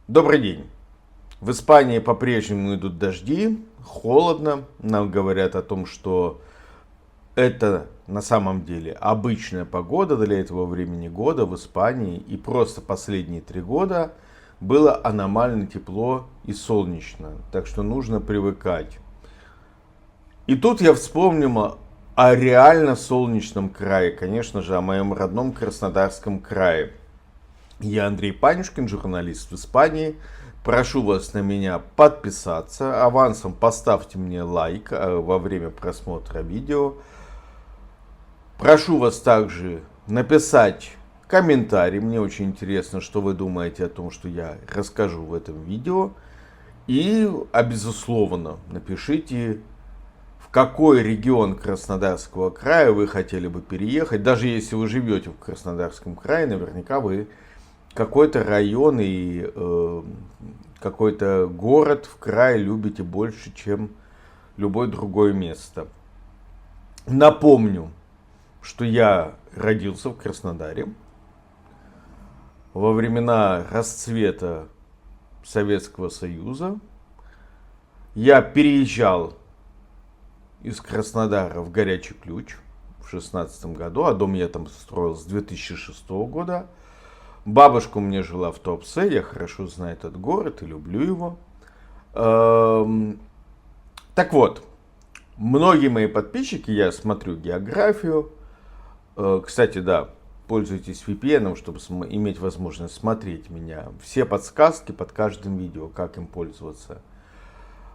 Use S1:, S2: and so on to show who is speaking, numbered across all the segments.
S1: Добрый день. В Испании по-прежнему идут дожди, холодно. Нам говорят о том, что это на самом деле обычная погода для этого времени года в Испании. И просто последние 3 года было аномально тепло и солнечно. Так что нужно привыкать. И тут я вспомнил о реально солнечном крае. Конечно же, о моем родном Краснодарском крае. Я Андрей Панюшкин, журналист в Испании. Прошу вас на меня подписаться. Авансом поставьте мне лайк во время просмотра видео. Прошу вас также написать комментарий. Мне очень интересно, что вы думаете о том, что я расскажу в этом видео. И, безусловно, напишите, в какой регион Краснодарского края вы хотели бы переехать. Даже если вы живете в Краснодарском крае, наверняка вы какой-то район и какой-то город в крае любите больше, чем любое другое место. Напомню, что я родился в Краснодаре во времена расцвета Советского Союза. Я переезжал из Краснодара в Горячий Ключ в 2016 году, а дом я там строил с 2006 года. Бабушка у меня жила в Туапсе, я хорошо знаю этот город и люблю его. Так вот, многие мои подписчики, я смотрю географию. Кстати, да, пользуйтесь VPN, чтобы иметь возможность смотреть меня. Все подсказки под каждым видео, как им пользоваться.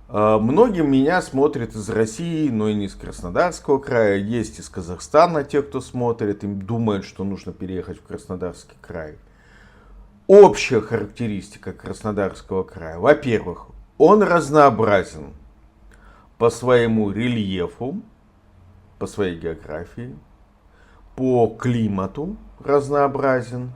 S1: Многие меня смотрят из России, но и не из Краснодарского края. Есть из Казахстана те, кто смотрит, им думают, что нужно переехать в Краснодарский край. Общая характеристика Краснодарского края. Во-первых, он разнообразен по своему рельефу, по своей географии, по климату разнообразен.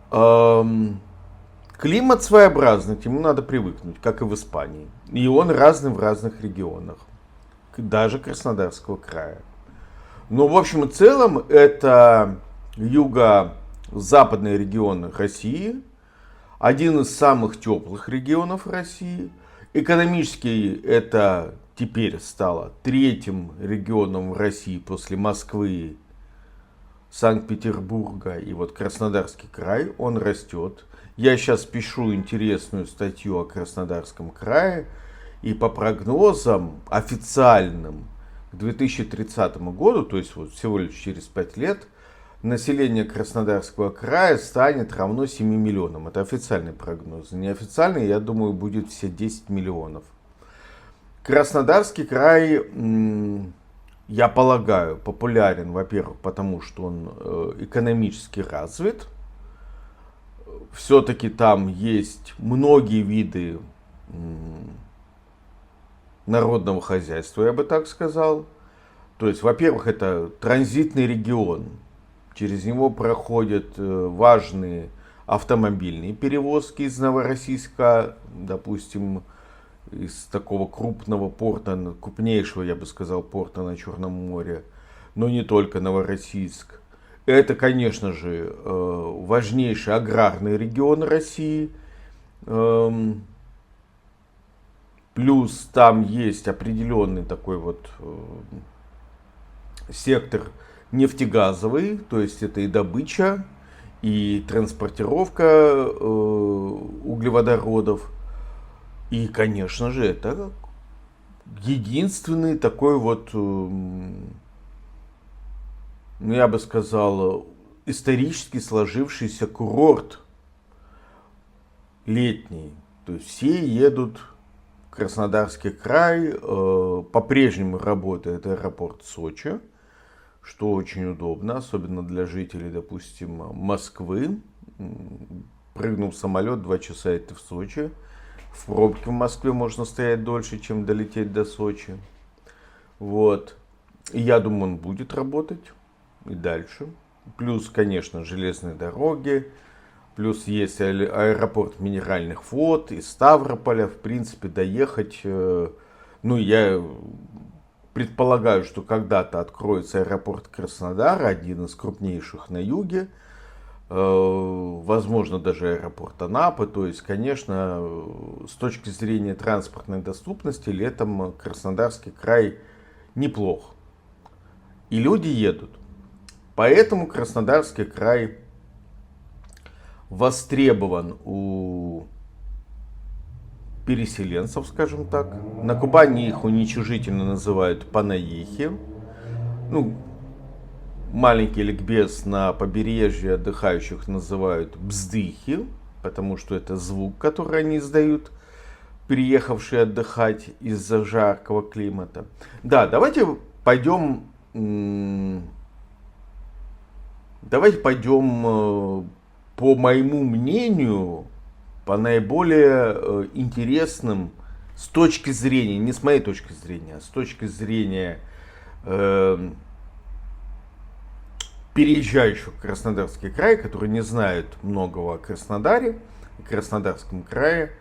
S1: Климат своеобразный, к нему надо привыкнуть, как и в Испании. И он разный в разных регионах, даже Краснодарского края. Но в общем и целом это юго-западные регионы России, один из самых теплых регионов России. Экономически это теперь стало третьим регионом в России после Москвы, Санкт-Петербурга и вот Краснодарский край, он растет. Я сейчас пишу интересную статью о Краснодарском крае, и по прогнозам официальным к 2030 году, то есть вот всего лишь через 5 лет, население Краснодарского края станет равно 7 миллионам. Это официальный прогноз. Неофициальный, я думаю, будет все 10 миллионов. Краснодарский край, я полагаю, популярен, во-первых, потому что он экономически развит. Все-таки там есть многие виды народного хозяйства, я бы так сказал. То есть, во-первых, это транзитный регион. Через него проходят важные автомобильные перевозки из Новороссийска, допустим, из такого крупного порта, крупнейшего, я бы сказал, порта на Черном море, но не только Новороссийск. Это, конечно же, важнейший аграрный регион России. Плюс там есть определенный такой вот сектор нефтегазовый, то есть это и добыча, и транспортировка углеводородов. И, конечно же, это единственный такой вот, я бы сказал, исторически сложившийся курорт летний. То есть все едут в Краснодарский край, по-прежнему работает аэропорт Сочи, что очень удобно, особенно для жителей, допустим, Москвы. Прыгнул в самолет, 2 часа и ты в Сочи. В пробке в Москве можно стоять дольше, чем долететь до Сочи. Вот. И я думаю, он будет работать и дальше. Плюс, конечно, железные дороги. Плюс есть аэропорт Минеральных вод из Ставрополя. В принципе, доехать, ну, я предполагаю, что когда-то откроется аэропорт Краснодара, один из крупнейших на юге. возможно, даже аэропорт Анапы. То есть, конечно, с точки зрения транспортной доступности летом Краснодарский край неплох. И люди едут. Поэтому Краснодарский край востребован у переселенцев, скажем так. На Кубани их уничижительно называют панаехи. Ну, маленький ликбез: на побережье отдыхающих называют бздыхи, потому что это звук, который они издают, приехавшие отдыхать из-за жаркого климата. Да, давайте пойдем по моему мнению, по наиболее интересным с точки зрения, не с моей точки зрения, а с точки зрения переезжающих в Краснодарский край, которые не знают многого о Краснодаре и Краснодарском крае.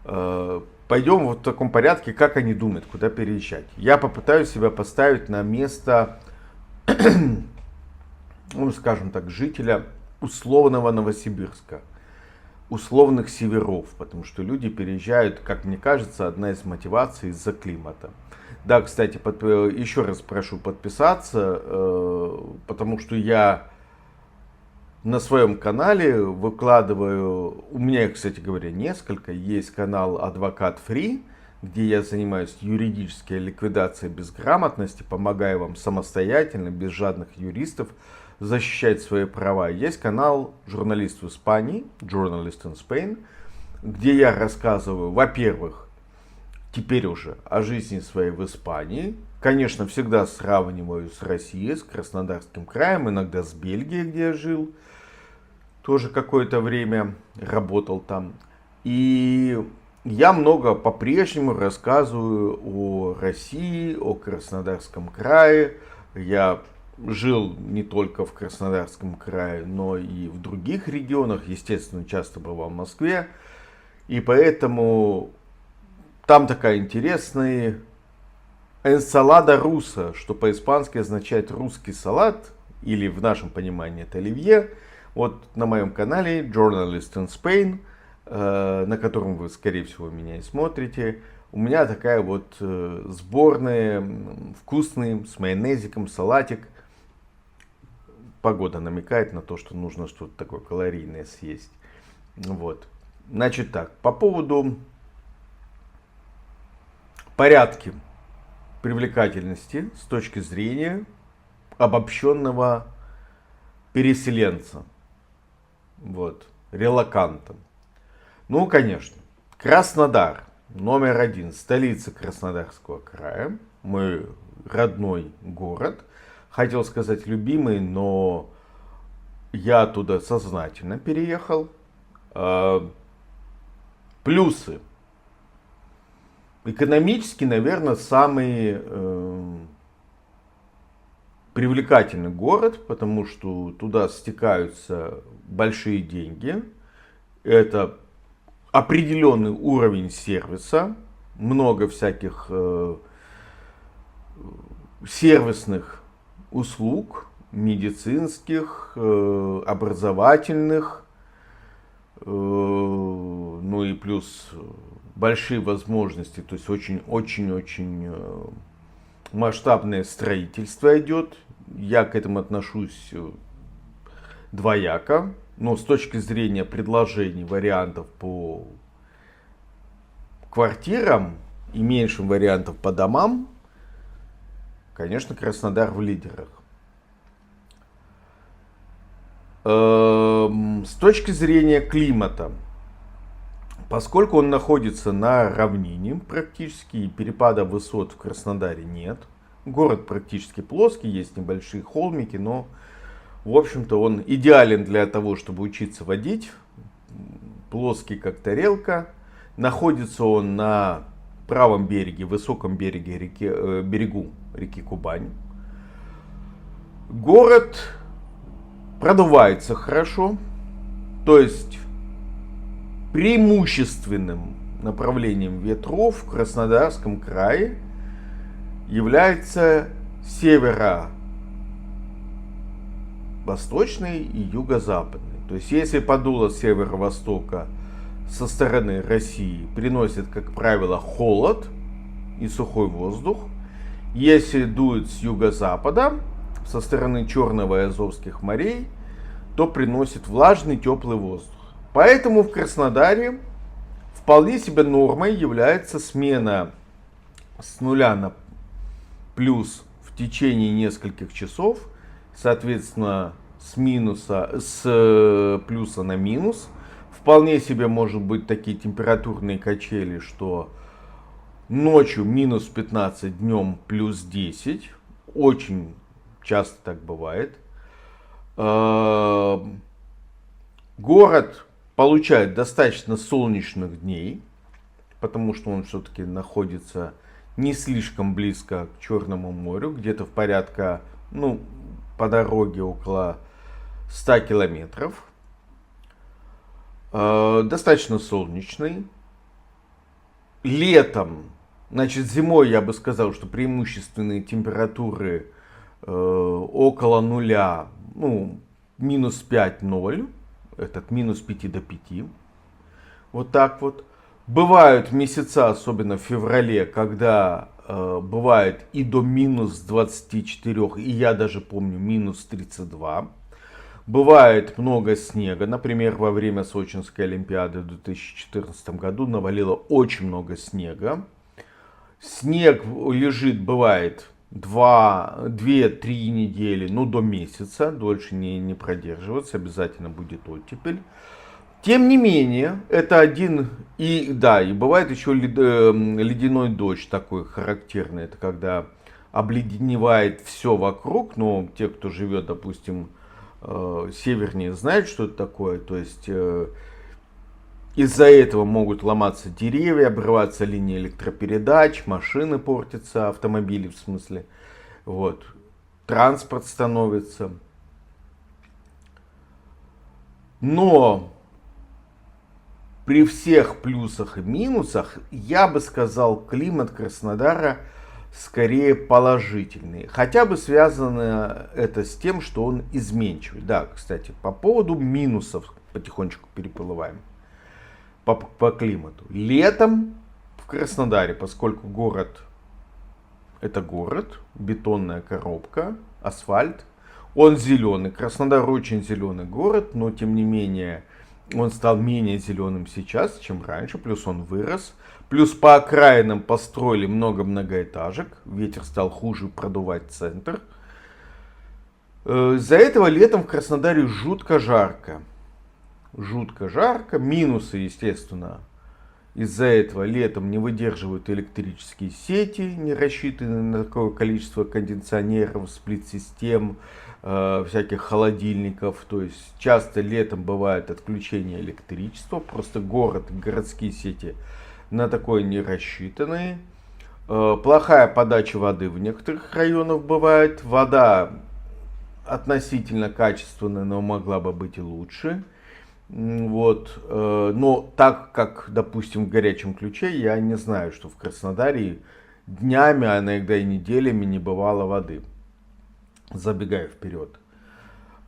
S1: Пойдем вот в таком порядке, как они думают, куда переезжать. Я попытаюсь себя поставить на место, ну, скажем так, жителя условного Новосибирска, условных северов, потому что люди переезжают, как мне кажется, одна из мотиваций из-за климата. Да, кстати, еще раз прошу подписаться, потому что я на своем канале выкладываю, у меня, кстати говоря, несколько, есть канал Адвокат Фри, где я занимаюсь юридической ликвидацией безграмотности, помогаю вам самостоятельно, без жадных юристов, защищать свои права. Есть канал Журналист в Испании, Journalist in Spain, где я рассказываю, во-первых, теперь уже о жизни своей в Испании. Конечно, всегда сравниваю с Россией, с Краснодарским краем, иногда с Бельгией, где я жил. Тоже какое-то время работал там. И я много по-прежнему рассказываю о России, о Краснодарском крае. Я жил не только в Краснодарском крае, но и в других регионах. Естественно, часто бывал в Москве. И поэтому там такая интересная энсалада руса, что по-испански означает русский салат, или в нашем понимании это оливье. Вот на моем канале Journalist in Spain, на котором вы, скорее всего, меня и смотрите, у меня такая вот сборная, вкусный, с майонезиком, салатик. Погода намекает на то, что нужно что-то такое калорийное съесть. Вот. Значит так, по поводу порядки привлекательности с точки зрения обобщенного переселенца, вот, релоканта. Ну, конечно, Краснодар номер один, столица Краснодарского края, мой родной город. Хотел сказать любимый, но я туда сознательно переехал. Плюсы. Экономически, наверное, самый привлекательный город, потому что туда стекаются большие деньги. Это определенный уровень сервиса, много всяких сервисных услуг, медицинских, образовательных, ну и плюс большие возможности, то есть очень-очень масштабное строительство идет. Я к этому отношусь двояко, но с точки зрения предложений, вариантов по квартирам и меньшим вариантов по домам, конечно, Краснодар в лидерах. С точки зрения климата, поскольку он находится на равнине практически, и перепада высот в Краснодаре нет, город практически плоский, есть небольшие холмики, но в общем-то он идеален для того, чтобы учиться водить, плоский как тарелка. Находится он на правом береге, высоком берегу реки Кубань. Город продувается хорошо, то есть преимущественным направлением ветров в Краснодарском крае является северо-восточный и юго-западный. То есть, если подуло с северо-востока, со стороны России, приносит, как правило, холод и сухой воздух. Если дует с юго-запада, со стороны Черного и Азовских морей, то приносит влажный теплый воздух. Поэтому в Краснодаре вполне себе нормой является смена с нуля на плюс в течение нескольких часов, соответственно, с плюса на минус. Вполне себе может быть такие температурные качели, что ночью минус 15, днем плюс 10. Очень часто так бывает. Город получает достаточно солнечных дней, потому что он все-таки находится не слишком близко к Черному морю, где-то в порядка, по дороге около 100 километров. Достаточно солнечный. Летом, зимой я бы сказал, что преимущественные температуры около нуля, минус 5-0, от минус 5 до 5. Вот так вот. Бывают месяца, особенно в феврале, когда бывает и до минус 24, и я даже помню минус 32. Бывает много снега. Например, во время Сочинской Олимпиады в 2014 году навалило очень много снега. Снег лежит, бывает, 2-3 недели, до месяца. Дольше не продерживаться, обязательно будет оттепель. Тем не менее, это и бывает еще ледяной дождь такой характерный. Это когда обледеневает все вокруг, но те, кто живет, допустим, севернее, знают, что это такое. То есть из-за этого могут ломаться деревья, обрываться линии электропередач, машины портятся, автомобили в смысле. Вот. Транспорт становится. Но при всех плюсах и минусах, я бы сказал, климат Краснодара скорее положительный. Хотя бы связано это с тем, что он изменчивый. Да, кстати, по поводу минусов потихонечку переплываем по климату. Летом в Краснодаре, поскольку город это город, бетонная коробка, асфальт, он зеленый. Краснодар очень зеленый город, но тем не менее он стал менее зеленым сейчас, чем раньше, плюс он вырос. Плюс по окраинам построили много многоэтажек, ветер стал хуже продувать центр. Из-за этого летом в Краснодаре жутко жарко. Жутко жарко, минусы, естественно. Из-за этого летом не выдерживают электрические сети, не рассчитанные на такое количество кондиционеров, сплит-систем, всяких холодильников. То есть часто летом бывает отключение электричества. Просто городские сети на такое не рассчитаны. Плохая подача воды в некоторых районах бывает. Вода относительно качественная, но могла бы быть и лучше. Вот. Но так как, допустим, в горячем ключе, я не знаю, что в Краснодаре днями, а иногда и неделями не бывало воды. Забегая вперед.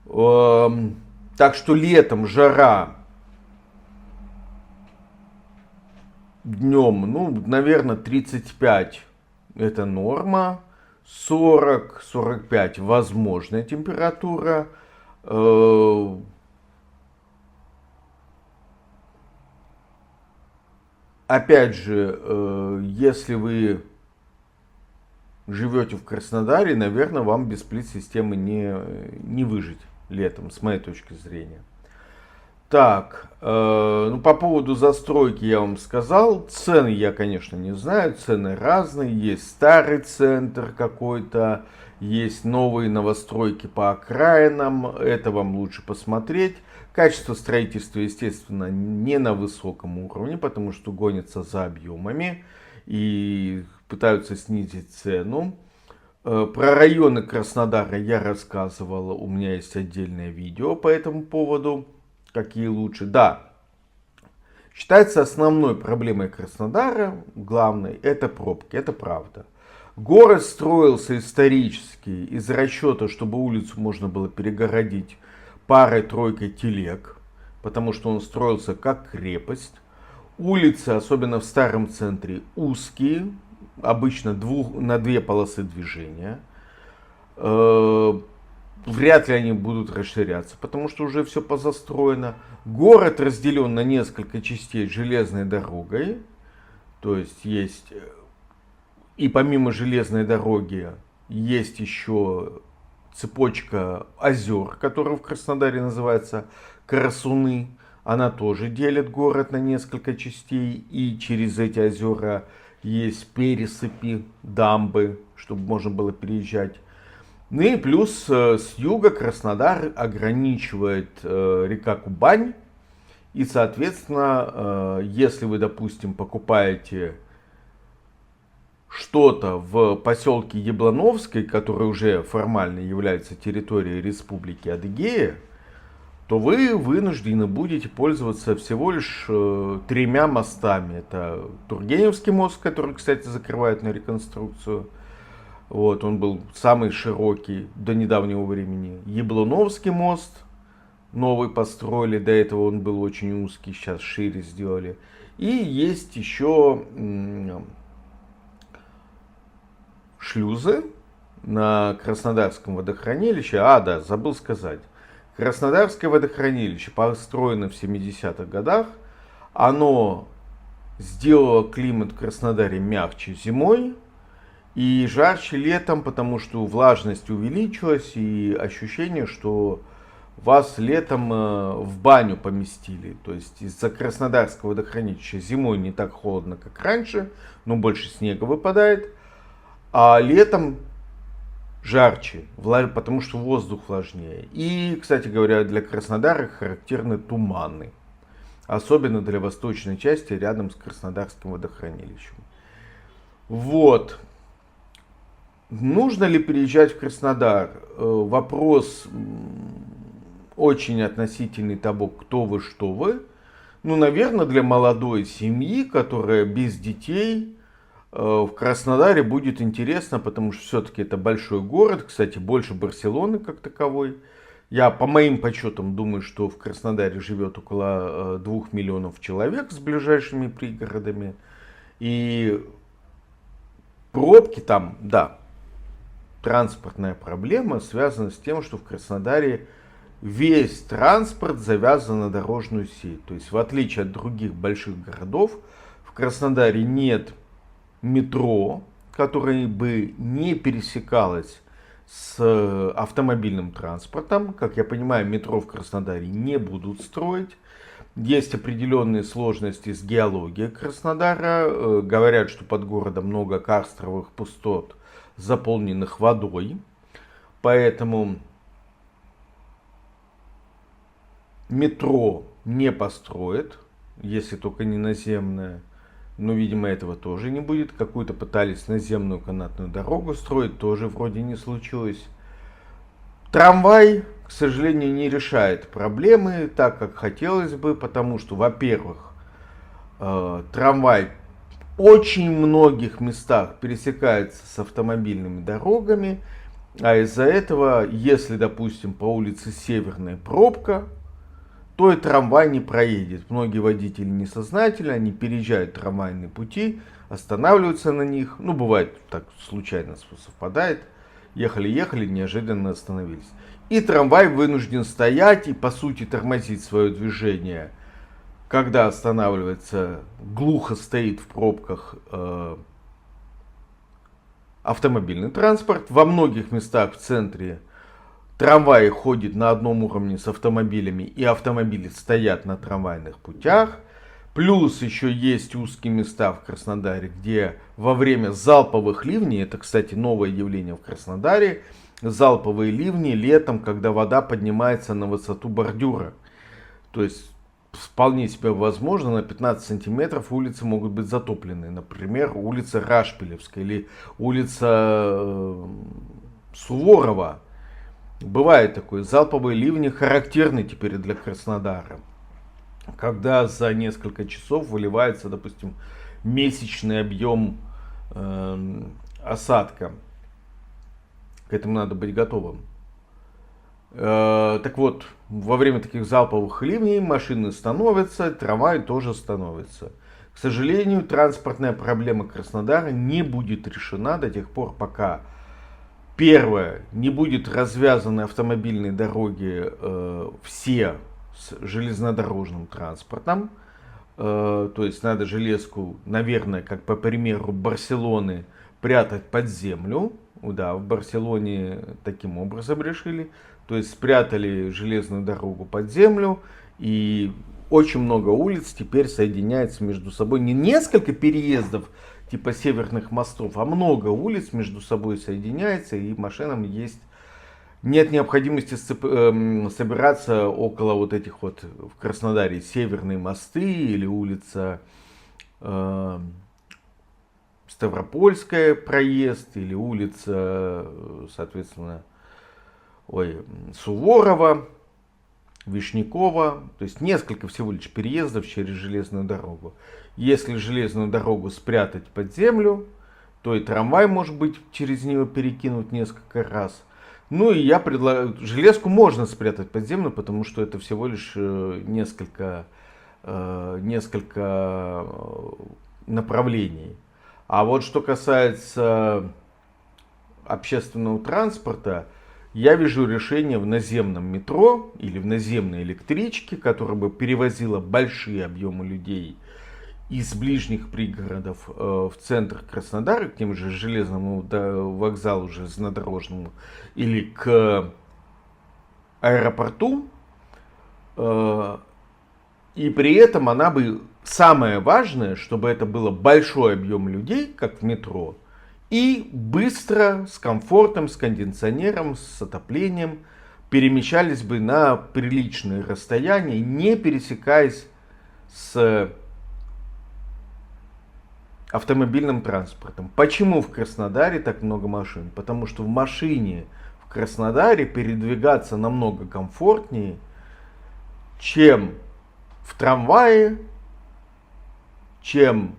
S1: Так что летом жара. Днем, наверное, 35 это норма. 40-45 возможная температура. Опять же, если вы живете в Краснодаре, наверное, вам без сплит-системы не выжить летом, с моей точки зрения. Так, по поводу застройки я вам сказал. Цены я, конечно, не знаю. Цены разные. Есть старый центр какой-то, есть новые новостройки по окраинам. Это вам лучше посмотреть. Качество строительства, естественно, не на высоком уровне, потому что гонятся за объемами и пытаются снизить цену. Про районы Краснодара я рассказывал. У меня есть отдельное видео по этому поводу. Какие лучше? Да. Считается основной проблемой Краснодара, главной, это пробки, это правда. Город строился исторически из расчета, чтобы улицу можно было перегородить парой-тройкой телег, потому что он строился как крепость. Улицы, особенно в старом центре, узкие, обычно на две полосы движения. Вряд ли они будут расширяться, потому что уже все позастроено. Город разделен на несколько частей железной дорогой. То есть есть, и помимо железной дороги, есть еще цепочка озер, которая в Краснодаре называется Карасуны. Она тоже делит город на несколько частей. И через эти озера есть пересыпи, дамбы, чтобы можно было переезжать. Ну и плюс с юга Краснодар ограничивает река Кубань. И, соответственно, если вы, допустим, покупаете что-то в поселке Яблоновской, который уже формально является территорией Республики Адыгея, то вы вынуждены будете пользоваться всего лишь тремя мостами. Это Тургеневский мост, который, кстати, закрывают на реконструкцию. Вот, он был самый широкий до недавнего времени. Яблоновский мост новый построили, до этого он был очень узкий, сейчас шире сделали. И есть еще шлюзы на Краснодарском водохранилище. Да, забыл сказать. Краснодарское водохранилище построено в 70-х годах. Оно сделало климат в Краснодаре мягче зимой и жарче летом, потому что влажность увеличилась и ощущение, что вас летом в баню поместили. То есть из-за Краснодарского водохранилища зимой не так холодно, как раньше, но больше снега выпадает. А летом жарче, потому что воздух влажнее. И, кстати говоря, для Краснодара характерны туманы. Особенно для восточной части, рядом с Краснодарским водохранилищем. Вот. Нужно ли переезжать в Краснодар? Вопрос очень относительный того, кто вы, что вы. Ну, наверное, для молодой семьи, которая без детей, в Краснодаре будет интересно, потому что все-таки это большой город, кстати, больше Барселоны как таковой. Я по моим подсчетам думаю, что в Краснодаре живет около 2 миллионов человек с ближайшими пригородами. И пробки там, да, транспортная проблема связана с тем, что в Краснодаре весь транспорт завязан на дорожную сеть. То есть в отличие от других больших городов, в Краснодаре нет метро, которое бы не пересекалось с автомобильным транспортом. Как я понимаю, метро в Краснодаре не будут строить. Есть определенные сложности с геологией Краснодара. Говорят, что под городом много карстовых пустот, заполненных водой. Поэтому метро не построят, если только не наземное. Но, видимо, этого тоже не будет. Какую-то пытались наземную канатную дорогу строить, тоже вроде не случилось. Трамвай, к сожалению, не решает проблемы так, как хотелось бы, потому что, во-первых, трамвай в очень многих местах пересекается с автомобильными дорогами, а из-за этого, если, допустим, по улице Северная пробка, то и трамвай не проедет. Многие водители несознательны, они переезжают трамвайные пути, останавливаются на них. Ну, бывает, так случайно совпадает. Ехали, неожиданно остановились. И трамвай вынужден стоять и, по сути, тормозить свое движение. Когда останавливается, глухо стоит в пробках автомобильный транспорт. Во многих местах в центре трамваи ходят на одном уровне с автомобилями, и автомобили стоят на трамвайных путях. Плюс еще есть узкие места в Краснодаре, где во время залповых ливней, это, кстати, новое явление в Краснодаре, залповые ливни летом, когда вода поднимается на высоту бордюра. То есть вполне себе возможно, на 15 сантиметров улицы могут быть затоплены. Например, улица Рашпилевская или улица Суворова. Бывает такое. Залповые ливни характерны теперь для Краснодара. Когда за несколько часов выливается, допустим, месячный объем осадка. К этому надо быть готовым. Так вот, во время таких залповых ливней машины становятся, трамваи тоже становятся. К сожалению, транспортная проблема Краснодара не будет решена до тех пор, пока первое, не будет развязаны автомобильные дороги все с железнодорожным транспортом. То есть надо железку, наверное, как по примеру Барселоны, прятать под землю. Да, в Барселоне таким образом решили. То есть спрятали железную дорогу под землю. И очень много улиц теперь соединяется между собой. Не несколько переездов типа северных мостов, а много улиц между собой соединяется. И машинам нет необходимости собираться около вот этих вот в Краснодаре северные мосты или улица Ставропольская проезд или улица, соответственно, Суворова, Вишнякова. То есть несколько всего лишь переездов через железную дорогу. Если железную дорогу спрятать под землю, то и трамвай может быть через нее перекинут несколько раз. Ну и я предлагаю, железку можно спрятать под землю, потому что это всего лишь несколько направлений. А вот что касается общественного транспорта, я вижу решение в наземном метро или в наземной электричке, которая бы перевозила большие объемы людей из ближних пригородов в центр Краснодара, к тем же железному вокзалу железнодорожному или к аэропорту. И при этом она бы, самое важное, чтобы это было большой объем людей, как в метро, и быстро, с комфортом, с кондиционером, с отоплением перемещались бы на приличные расстояния, не пересекаясь с автомобильным транспортом. Почему в Краснодаре так много машин? Потому что в машине в Краснодаре передвигаться намного комфортнее, чем в трамвае, чем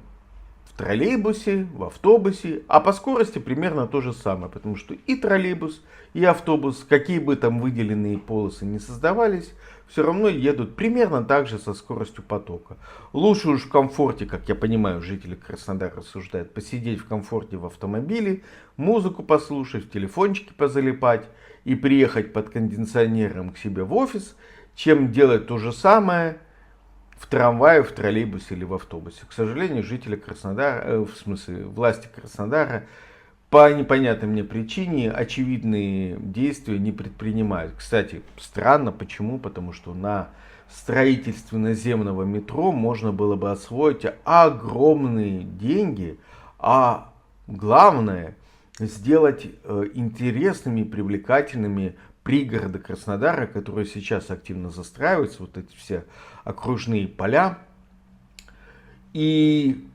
S1: в троллейбусе, в автобусе. А по скорости примерно то же самое. Потому что и троллейбус, и автобус, какие бы там выделенные полосы не создавались, все равно едут примерно так же со скоростью потока. Лучше уж в комфорте, как я понимаю, жители Краснодара рассуждают, посидеть в комфорте в автомобиле, музыку послушать, в телефончике позалипать и приехать под кондиционером к себе в офис, чем делать то же самое в трамвае, в троллейбусе или в автобусе. К сожалению, жители Краснодара, в смысле власти Краснодара, по непонятной мне причине очевидные действия не предпринимают. Кстати, странно, почему? Потому что на строительстве наземного метро можно было бы освоить огромные деньги, а главное сделать интересными и привлекательными пригороды Краснодара, которые сейчас активно застраиваются, вот эти все окружные поля. И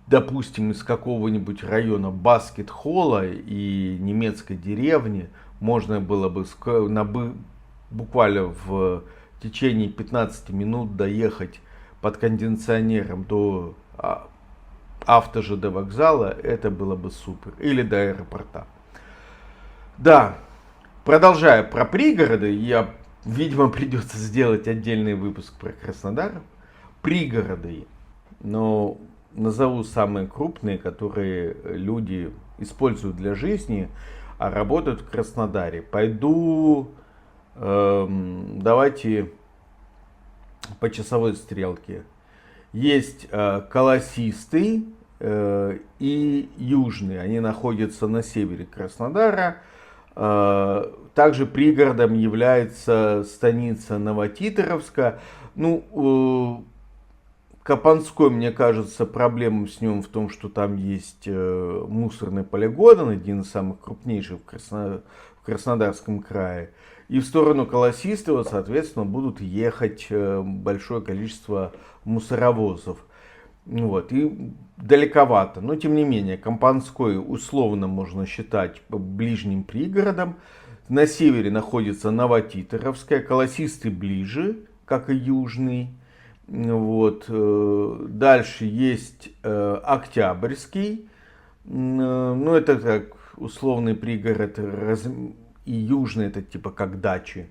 S1: допустим, из какого-нибудь района Баскет-Холла и немецкой деревни можно было бы буквально в течение 15 минут доехать под кондиционером до ЖД вокзала. Это было бы супер. Или до аэропорта. Да, продолжая про пригороды, видимо, придется сделать отдельный выпуск про Краснодар. Пригороды, но назову самые крупные, которые люди используют для жизни, а работают в Краснодаре. Давайте по часовой стрелке. Есть Колосистый и Южный. Они находятся на севере Краснодара. Также пригородом является станица Новотитеровска. Копанской, мне кажется, проблема с ним в том, что там есть мусорный полигон, один из самых крупнейших в Краснодарском крае. И в сторону Колосистого, соответственно, будут ехать большое количество мусоровозов. И далековато. Но, тем не менее, Компанской условно можно считать ближним пригородом. На севере находится Новотитеровская, Колосистый ближе, как и Южный. Дальше есть Октябрьский. Это как условный пригород и южный это типа как дачи.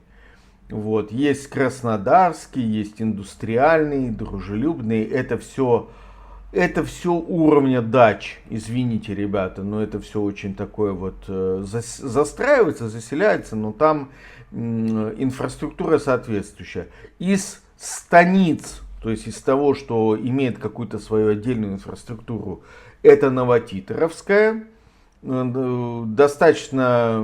S1: Вот. Есть краснодарский, есть индустриальный, дружелюбный. Это все уровня дач. Извините, ребята, но это все очень такое вот застраивается, заселяется, но там инфраструктура соответствующая. Из станиц, то есть из того, что имеет какую-то свою отдельную инфраструктуру, это Новотитровская. Достаточно,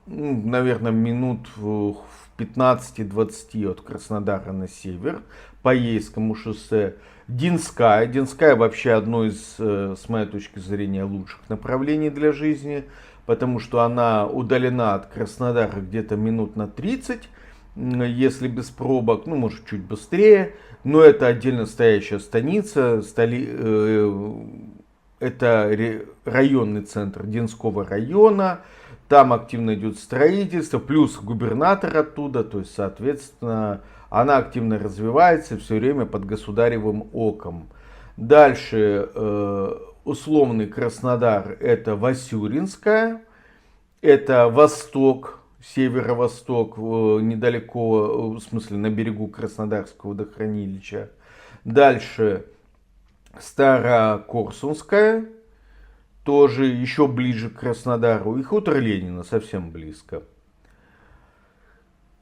S1: наверное, минут в 15-20 от Краснодара на север по Ейскому шоссе. Динская. Динская вообще одно из, с моей точки зрения, лучших направлений для жизни, потому что она удалена от Краснодара где-то минут на 30, если без пробок, ну может чуть быстрее, но это отдельно стоящая станица, это районный центр Динского района, там активно идет строительство, плюс губернатор оттуда, то есть соответственно она активно развивается все время под государевым оком. Дальше условный Краснодар это Васюринская, это восток, северо-восток, недалеко, в смысле на берегу Краснодарского водохранилища. Дальше Старокорсунская, тоже еще ближе к Краснодару, и хутор Ленина совсем близко.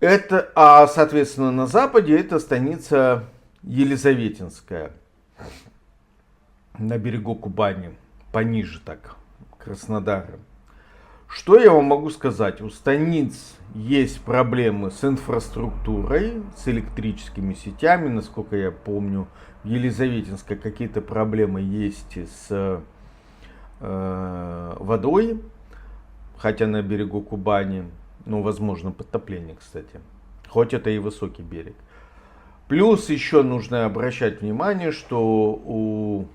S1: Соответственно, на западе это станица Елизаветинская, на берегу Кубани, пониже так, Краснодара. Что я вам могу сказать? У станиц есть проблемы с инфраструктурой, с электрическими сетями, насколько я помню. В Елизаветинской какие-то проблемы есть с водой, хотя на берегу Кубани, ну, возможно, подтопление, кстати, хоть это и высокий берег. Плюс еще нужно обращать внимание, что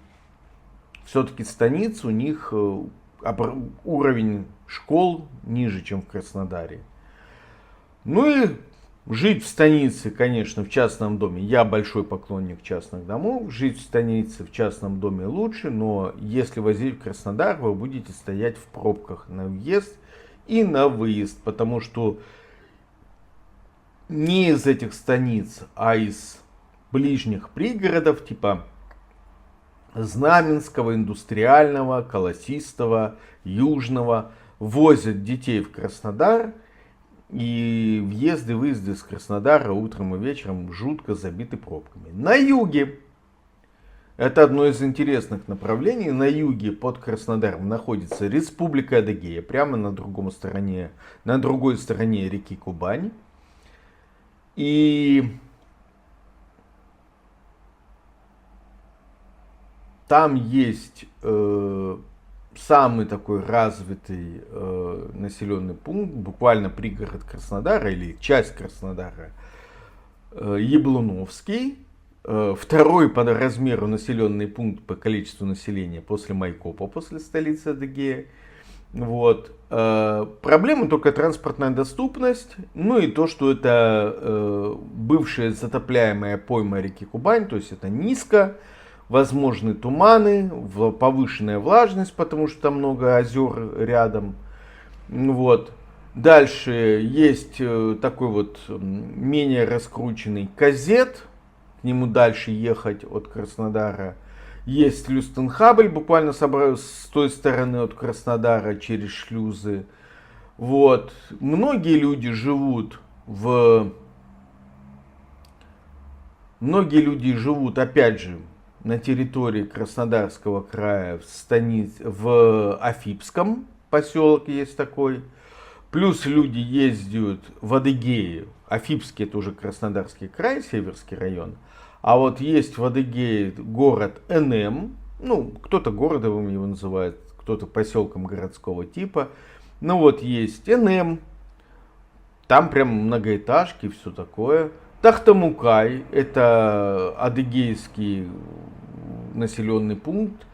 S1: все-таки станиц, у них уровень школ ниже, чем в Краснодаре. Ну и жить в станице, конечно, в частном доме. Я большой поклонник частных домов. Жить в станице, в частном доме лучше, но если возить в Краснодар, вы будете стоять в пробках на въезд и на выезд, потому что не из этих станиц, а из ближних пригородов, типа Знаменского, Индустриального, Колосистого, Южного, возят детей в Краснодар, и въезды и выезды из Краснодара утром и вечером жутко забиты пробками. На юге, это одно из интересных направлений, на юге под Краснодаром находится Республика Адыгея, прямо на другой стороне реки Кубань. И там есть самый такой развитый населенный пункт, буквально пригород Краснодара или часть Краснодара, Яблуновский. Второй по размеру населенный пункт по количеству населения после Майкопа, после столицы Адыгея. Вот. Проблема только транспортная доступность, ну и то, что это бывшая затопляемая пойма реки Кубань, то есть это низко, возможны туманы, повышенная влажность, потому что там много озер рядом. Вот. Дальше есть такой вот менее раскрученный Казет, к нему дальше ехать от Краснодара. Есть Люстенхабель, буквально с той стороны от Краснодара через шлюзы. Вот. Многие люди живут опять же, на территории Краснодарского края, в Афипском поселке есть такой. Плюс люди ездят в Адыгею. Афипский это уже Краснодарский край, Северский район. А вот есть в Адыгее город Энем. Ну, кто-то городом его называет, кто-то поселком городского типа. Ну вот есть Энем. Там прям многоэтажки, все такое. Тахтамукай, это адыгейский населенный пункт,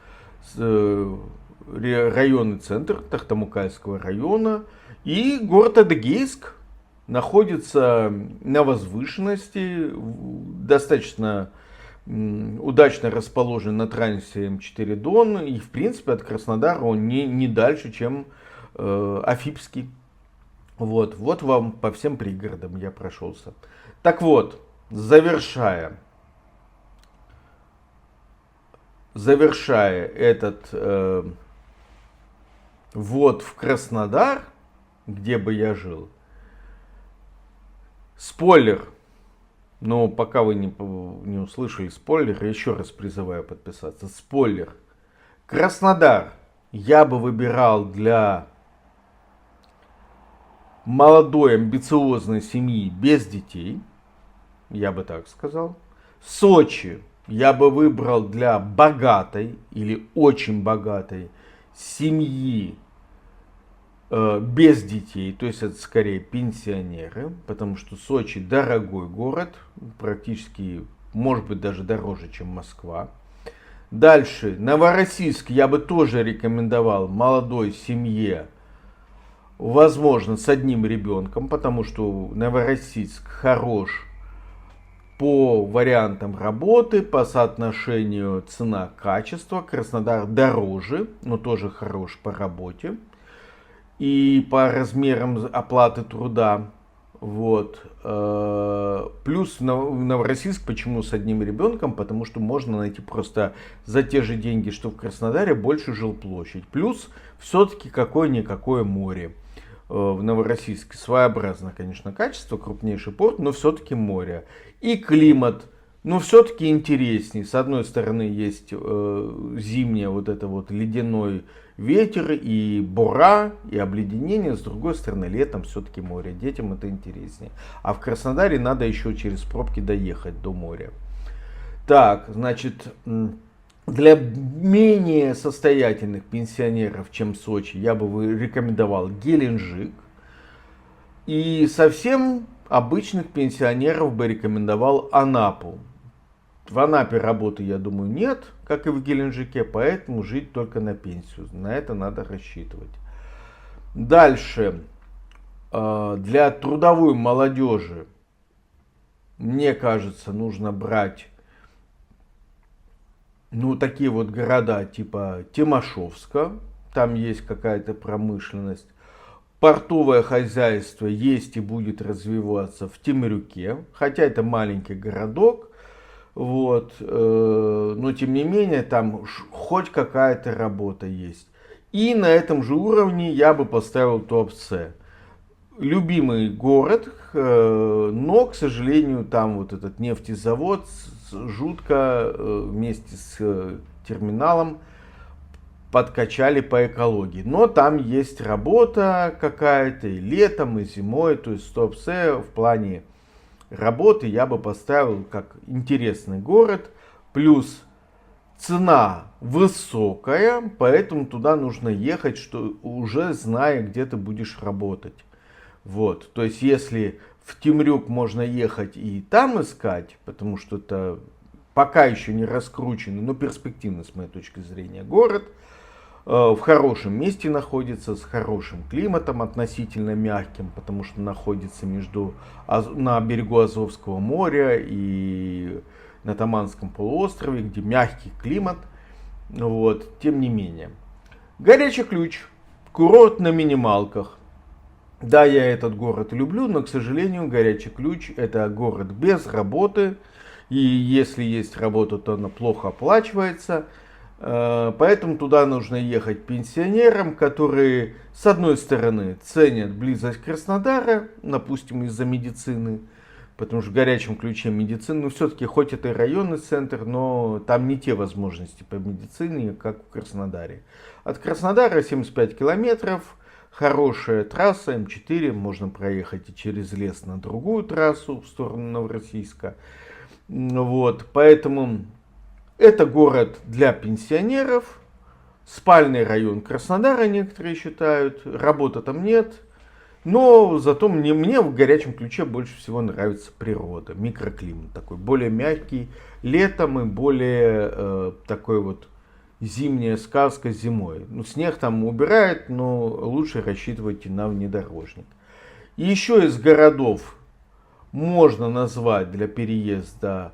S1: районный центр Тахтамукайского района. И город Адыгейск находится на возвышенности, достаточно удачно расположен на трассе М4 Дон. И в принципе от Краснодара он не дальше, чем Афипский. Вот вам по всем пригородам я прошелся. Так вот, завершая этот ввод в Краснодар, где бы я жил, спойлер, но пока вы не услышали спойлер, еще раз призываю подписаться. Спойлер. Краснодар я бы выбирал для молодой амбициозной семьи без детей. Я бы так сказал. Сочи я бы выбрал для богатой или очень богатой семьи без детей, то есть это скорее пенсионеры, потому что Сочи дорогой город, практически, может быть, даже дороже, чем Москва. Дальше, Новороссийск я бы тоже рекомендовал молодой семье, возможно, с одним ребенком, потому что Новороссийск хорош по вариантам работы, по соотношению цена-качество. Краснодар дороже, но тоже хорош по работе и по размерам оплаты труда. Вот. Плюс в Новороссийск почему с одним ребенком? Потому что можно найти просто за те же деньги, что в Краснодаре, больше жилплощадь. Плюс все-таки какое-никакое море. В Новороссийске своеобразно, конечно, качество, крупнейший порт, но все-таки море. И климат, но все-таки интересней. С одной стороны есть зимнее вот это вот ледяной ветер и бура, и обледенение. С другой стороны, летом все-таки море. Детям это интереснее. А в Краснодаре надо еще через пробки доехать до моря. Так, значит, для менее состоятельных пенсионеров, чем Сочи, я бы рекомендовал Геленджик. И совсем обычных пенсионеров бы рекомендовал Анапу. В Анапе работы, я думаю, нет, как и в Геленджике, поэтому жить только на пенсию. На это надо рассчитывать. Дальше. Для трудовой молодежи, мне кажется, нужно брать такие вот города типа Тимашевска. Там есть какая-то промышленность. Портовое хозяйство есть и будет развиваться в Темрюке. Хотя это маленький городок. Вот, но тем не менее там хоть какая-то работа есть. И на этом же уровне я бы поставил Туапсе. Любимый город, но, к сожалению, там вот этот нефтезавод жутко вместе с терминалом подкачали по экологии. Но там есть работа какая-то и летом, и зимой. То есть Туапсе в плане работы я бы поставил как интересный город, плюс цена высокая, поэтому туда нужно ехать, что уже зная, где ты будешь работать. Вот, то есть если в Темрюк можно ехать и там искать, потому что это пока еще не раскрученный, но перспективный с моей точки зрения город, в хорошем месте находится, с хорошим климатом, относительно мягким, потому что находится на берегу Азовского моря и на Таманском полуострове, где мягкий климат. Вот, тем не менее. Горячий Ключ. Курорт на минималках. Да, я этот город люблю, но, к сожалению, Горячий Ключ это город без работы. И если есть работа, то она плохо оплачивается. Поэтому туда нужно ехать пенсионерам, которые, с одной стороны, ценят близость Краснодара, допустим, из-за медицины, потому что в Горячем Ключе медицина, но все-таки хоть это и районный центр, но там не те возможности по медицине, как в Краснодаре. От Краснодара 75 километров, хорошая трасса М4, можно проехать и через лес на другую трассу в сторону Новороссийска. Вот, поэтому это город для пенсионеров, спальный район Краснодара некоторые считают, работы там нет, но зато мне в Горячем Ключе больше всего нравится природа, микроклимат такой, более мягкий летом и более такой вот зимняя сказка зимой. Снег там убирает, но лучше рассчитывайте на внедорожник. И еще из городов можно назвать для переезда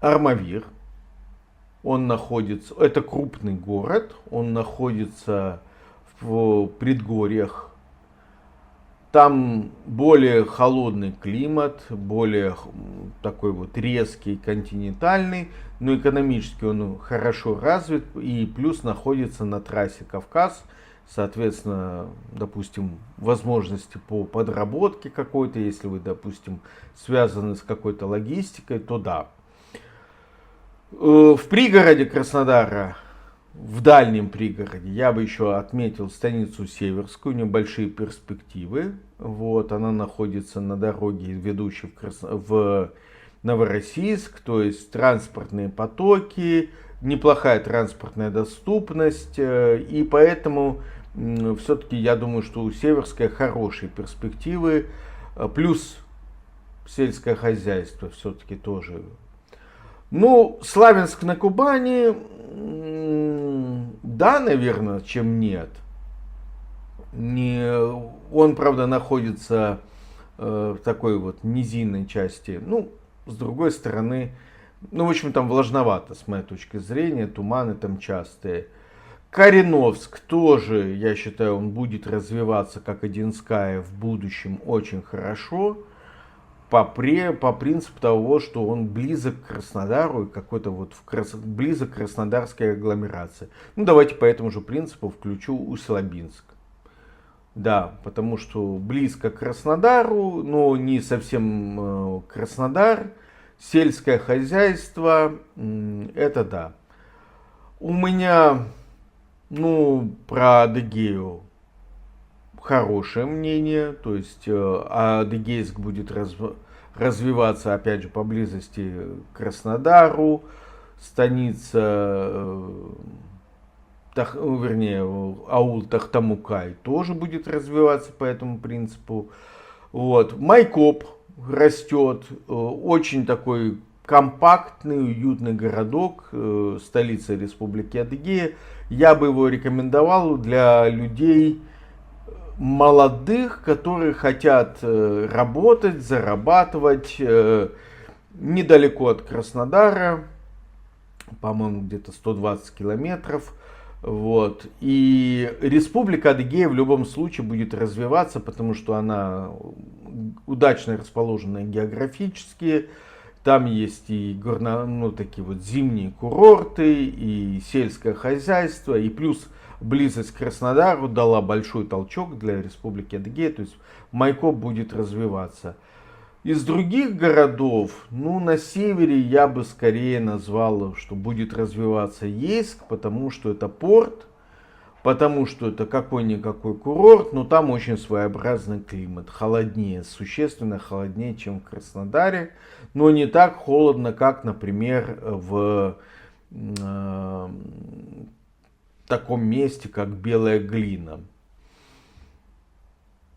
S1: Армавир. Он находится, это крупный город, он находится в предгорьях Там более холодный климат, более такой вот резкий, континентальный, но экономически он хорошо развит и плюс находится на трассе Кавказ. Соответственно, допустим, возможности по подработке какой-то, если вы, допустим, связаны с какой-то логистикой, то да. В пригороде Краснодара, в дальнем пригороде, я бы еще отметил станицу Северскую, у нее большие перспективы. Вот, она находится на дороге, ведущей в Новороссийск, то есть транспортные потоки, неплохая транспортная доступность, и поэтому все-таки я думаю, что у Северской хорошие перспективы, плюс сельское хозяйство все-таки тоже. Ну, Славянск на Кубани, да, наверное, чем нет. Он, правда, находится в такой вот низинной части. Ну, с другой стороны, ну, в общем, там влажновато, с моей точки зрения, туманы там частые. Кореновск тоже, я считаю, он будет развиваться, как Одинская, в будущем очень хорошо. По принципу того, что он близок к Краснодару и какой-то вот близок к краснодарской агломерации. Ну, давайте по этому же принципу включу Усть-Лабинск. Да, потому что близко к Краснодару, но не совсем Краснодар. Сельское хозяйство, это да. У меня, ну, про Адыгею хорошее мнение, то есть Адыгейск будет развиваться, опять же, поблизости к Краснодару, станица, вернее, аул Тахтамукай тоже будет развиваться по этому принципу. Вот. Майкоп растет, очень такой компактный, уютный городок, столица Республики Адыгея. Я бы его рекомендовал для людей молодых, которые хотят работать, зарабатывать недалеко от Краснодара, по-моему, где-то 120 километров. Вот. И Республика Адыгея в любом случае будет развиваться, потому что она удачно расположена географически. Там есть и такие вот зимние курорты, и сельское хозяйство, и плюс близость к Краснодару дала большой толчок для Республики Адыгея, то есть Майкоп будет развиваться. Из других городов, ну, на севере я бы скорее назвал, что будет развиваться Ейск, потому что это порт, потому что это какой-никакой курорт, но там очень своеобразный климат, холоднее, существенно холоднее, чем в Краснодаре, но не так холодно, как, например, в таком месте, как Белая Глина.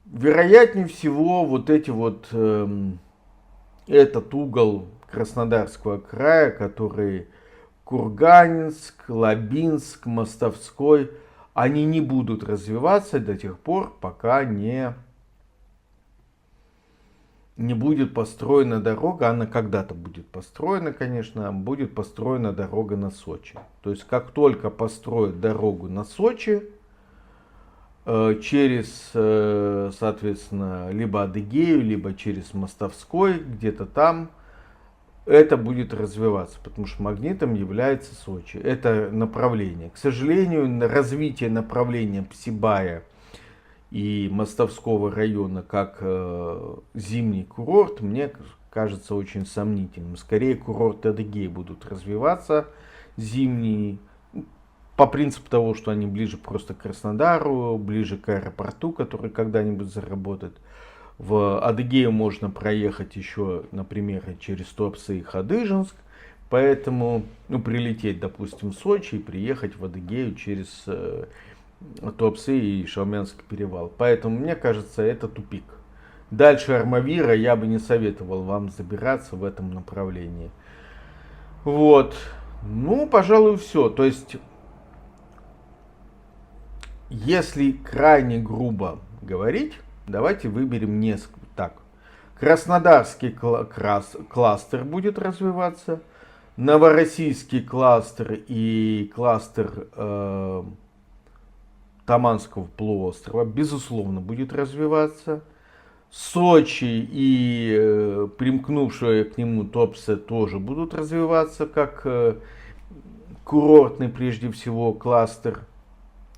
S1: Вероятнее всего, вот эти вот, этот угол Краснодарского края, который Курганинск, Лабинск, Мостовской, они не будут развиваться до тех пор, пока не будет построена дорога. Она когда-то будет построена, конечно, будет построена дорога на Сочи. То есть, как только построят дорогу на Сочи, через, соответственно, либо Адыгею, либо через Мостовской, где-то там, это будет развиваться, потому что магнитом является Сочи. Это направление. К сожалению, развитие направления Псибая и Мостовского района как зимний курорт мне кажется очень сомнительным. Скорее, курорты Адыгеи будут развиваться зимние, по принципу того, что они ближе просто к Краснодару, ближе к аэропорту, который когда-нибудь заработает. В Адыгею можно проехать еще, например, через Туапсе и Хадыженск. Поэтому, ну, прилететь, допустим, в Сочи и приехать в Адыгею через Туапсе и Шаумянский перевал. Поэтому, мне кажется, это тупик. Дальше Армавира я бы не советовал вам забираться в этом направлении. Вот. Ну, пожалуй, все. То есть, если крайне грубо говорить, давайте выберем несколько. Так, Краснодарский кластер будет развиваться, Новороссийский кластер и кластер Таманского полуострова, безусловно, будет развиваться. Сочи и примкнувшие к нему Туапсе тоже будут развиваться как курортный прежде всего кластер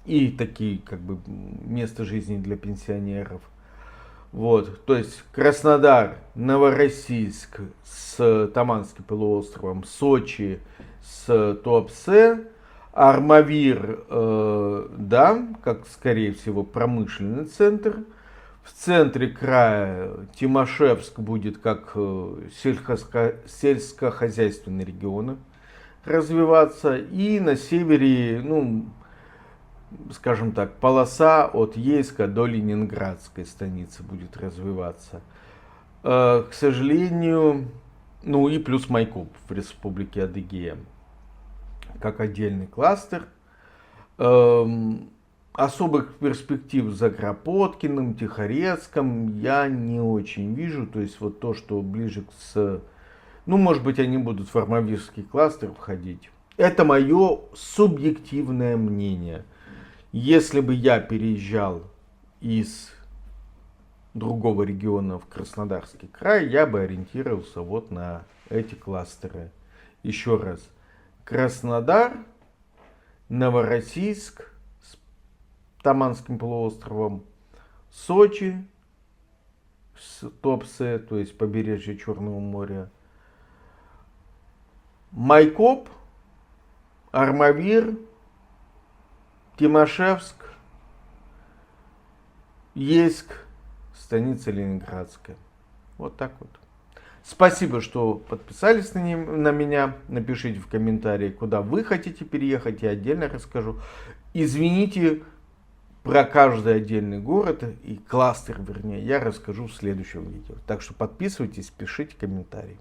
S1: и такие как бы место жизни для пенсионеров. Вот, то есть Краснодар, Новороссийск с Таманским полуостровом, Сочи с Туапсе, Армавир, да, как скорее всего промышленный центр. В центре края Тимашевск будет как сельскохозяйственный регион развиваться. И на севере, ну, скажем так, полоса от Ейска до Ленинградской станицы будет развиваться. К сожалению, ну и плюс Майкоп в Республике Адыгея, как отдельный кластер. Особых перспектив за Кропоткиным, Тихорецком я не очень вижу. То есть вот то, что ближе к... Ну, может быть, они будут в Армавирский кластер входить. Это мое субъективное мнение. Если бы я переезжал из другого региона в Краснодарский край, я бы ориентировался вот на эти кластеры. Еще раз. Краснодар, Новороссийск, Таманским полуостровом, Сочи, Туапсе, то есть побережье Черного моря, Майкоп, Армавир, Тимашевск, Ейск, станица Ленинградская. Вот так вот. Спасибо, что подписались на меня. Напишите в комментарии, куда вы хотите переехать. Я отдельно расскажу. Извините, про каждый отдельный город и кластер, вернее, я расскажу в следующем видео. Так что подписывайтесь, пишите комментарии.